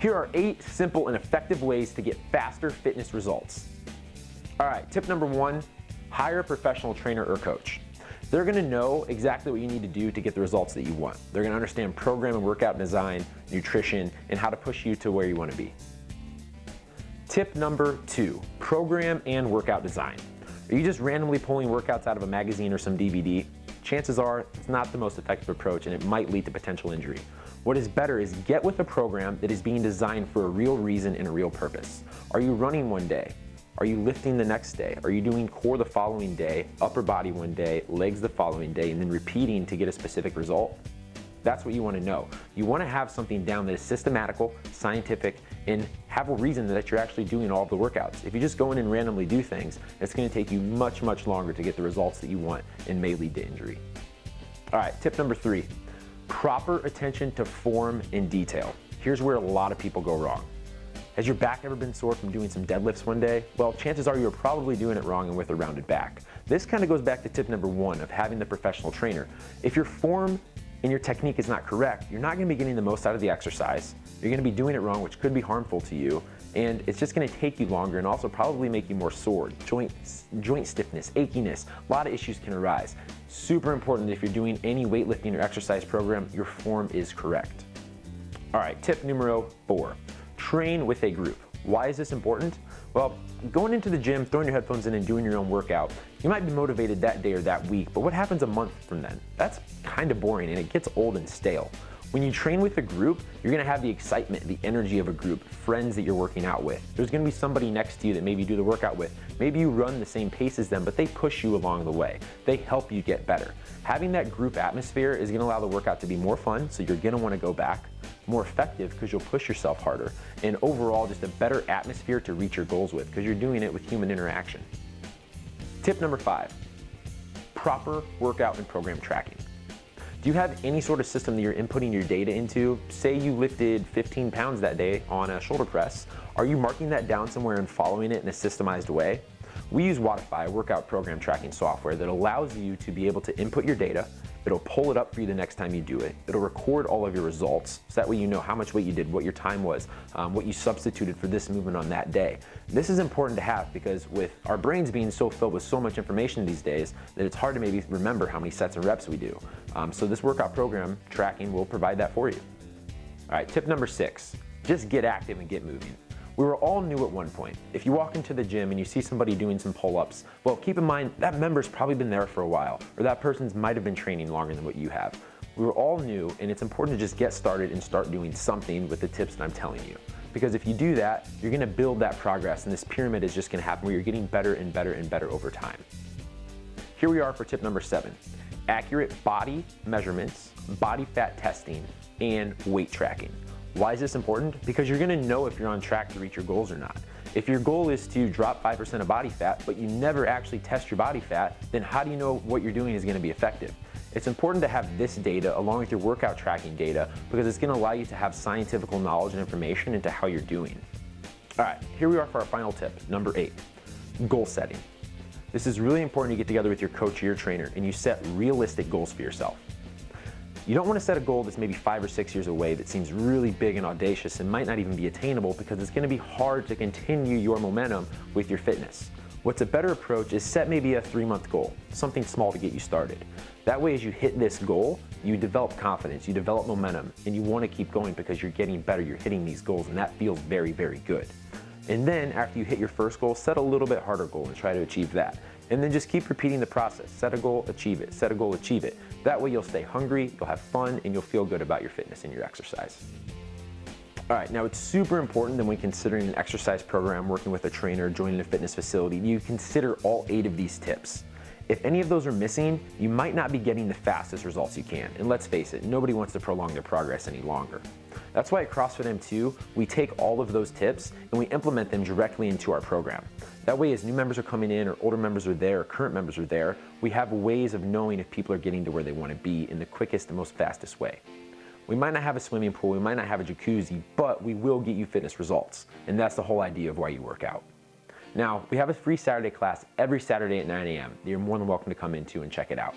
Here are 8 simple and effective ways to get faster fitness results. All right, tip number 1, hire a professional trainer or coach. They're gonna know exactly what you need to do to get the results that you want. They're gonna understand program and workout design, nutrition, and how to push you to where you wanna be. Tip number 2, program and workout design. Are you just randomly pulling workouts out of a magazine or some DVD? Chances are it's not the most effective approach and it might lead to potential injury. What is better is get with a program that is being designed for a real reason and a real purpose. Are you running one day? Are you lifting the next day? Are you doing core the following day, upper body one day, legs the following day, and then repeating to get a specific result? That's what you want to know. You want to have something down that is systematical, scientific, and have a reason that you're actually doing all of the workouts. If you just go in and randomly do things, it's going to take you much, much longer to get the results that you want and may lead to injury. All right, tip number 3, proper attention to form and detail. Here's where a lot of people go wrong. Has your back ever been sore from doing some deadlifts one day? Well, chances are you're probably doing it wrong and with a rounded back. This kind of goes back to tip number 1 of having the professional trainer. If your form and your technique is not correct, you're not gonna be getting the most out of the exercise. You're gonna be doing it wrong, which could be harmful to you, and it's just gonna take you longer and also probably make you more sore. Joint stiffness, achiness, a lot of issues can arise. Super important that if you're doing any weightlifting or exercise program, your form is correct. All right, tip numero 4. Train with a group. Why is this important? Well, going into the gym, throwing your headphones in and doing your own workout, you might be motivated that day or that week, but what happens a month from then? That's kind of boring and it gets old and stale. When you train with a group, you're gonna have the excitement, the energy of a group, friends that you're working out with. There's gonna be somebody next to you that maybe you do the workout with. Maybe you run the same pace as them, but they push you along the way. They help you get better. Having that group atmosphere is gonna allow the workout to be more fun, so you're gonna wanna go back, more effective because you'll push yourself harder, and overall just a better atmosphere to reach your goals with because you're doing it with human interaction. Tip number 5, proper workout and program tracking. Do you have any sort of system that you're inputting your data into? Say you lifted 15 pounds that day on a shoulder press. Are you marking that down somewhere and following it in a systemized way? We use Wodify, workout program tracking software that allows you to be able to input your data. It'll pull it up for you the next time you do it. It'll record all of your results, so that way you know how much weight you did, what your time was, what you substituted for this movement on that day. This is important to have because with our brains being so filled with so much information these days that it's hard to maybe remember how many sets and reps we do. So this workout program tracking will provide that for you. All right, tip number 6, just get active and get moving. We were all new at one point. If you walk into the gym and you see somebody doing some pull-ups, well, keep in mind that member's probably been there for a while, or that person's might have been training longer than what you have. We were all new, and it's important to just get started and start doing something with the tips that I'm telling you. Because if you do that, you're gonna build that progress, and this pyramid is just gonna happen where you're getting better and better and better over time. Here we are for tip number 7, accurate body measurements, body fat testing, and weight tracking. Why is this important? Because you're gonna know if you're on track to reach your goals or not. If your goal is to drop 5% of body fat, but you never actually test your body fat, then how do you know what you're doing is gonna be effective? It's important to have this data along with your workout tracking data because it's gonna allow you to have scientific knowledge and information into how you're doing. All right, here we are for our final tip, number 8, goal setting. This is really important to get together with your coach or your trainer and you set realistic goals for yourself. You don't want to set a goal that's maybe 5 or 6 years away that seems really big and audacious and might not even be attainable because it's going to be hard to continue your momentum with your fitness. What's a better approach is set maybe a 3-month goal, something small to get you started. That way as you hit this goal, you develop confidence, you develop momentum, and you want to keep going because you're getting better, you're hitting these goals, and that feels very, very good. And then after you hit your first goal, set a little bit harder goal and try to achieve that. And then just keep repeating the process. Set a goal, achieve it. Set a goal, achieve it. That way you'll stay hungry, you'll have fun, and you'll feel good about your fitness and your exercise. All right, now it's super important that when considering an exercise program, working with a trainer, joining a fitness facility, you consider all 8 of these tips. If any of those are missing, you might not be getting the fastest results you can. And let's face it, nobody wants to prolong their progress any longer. That's why at CrossFit M2, we take all of those tips and we implement them directly into our program. That way, as new members are coming in or older members are there or current members are there, we have ways of knowing if people are getting to where they want to be in the quickest and most fastest way. We might not have a swimming pool, we might not have a jacuzzi, but we will get you fitness results. And that's the whole idea of why you work out. Now, we have a free Saturday class every Saturday at 9 a.m. that you're more than welcome to come into and check it out.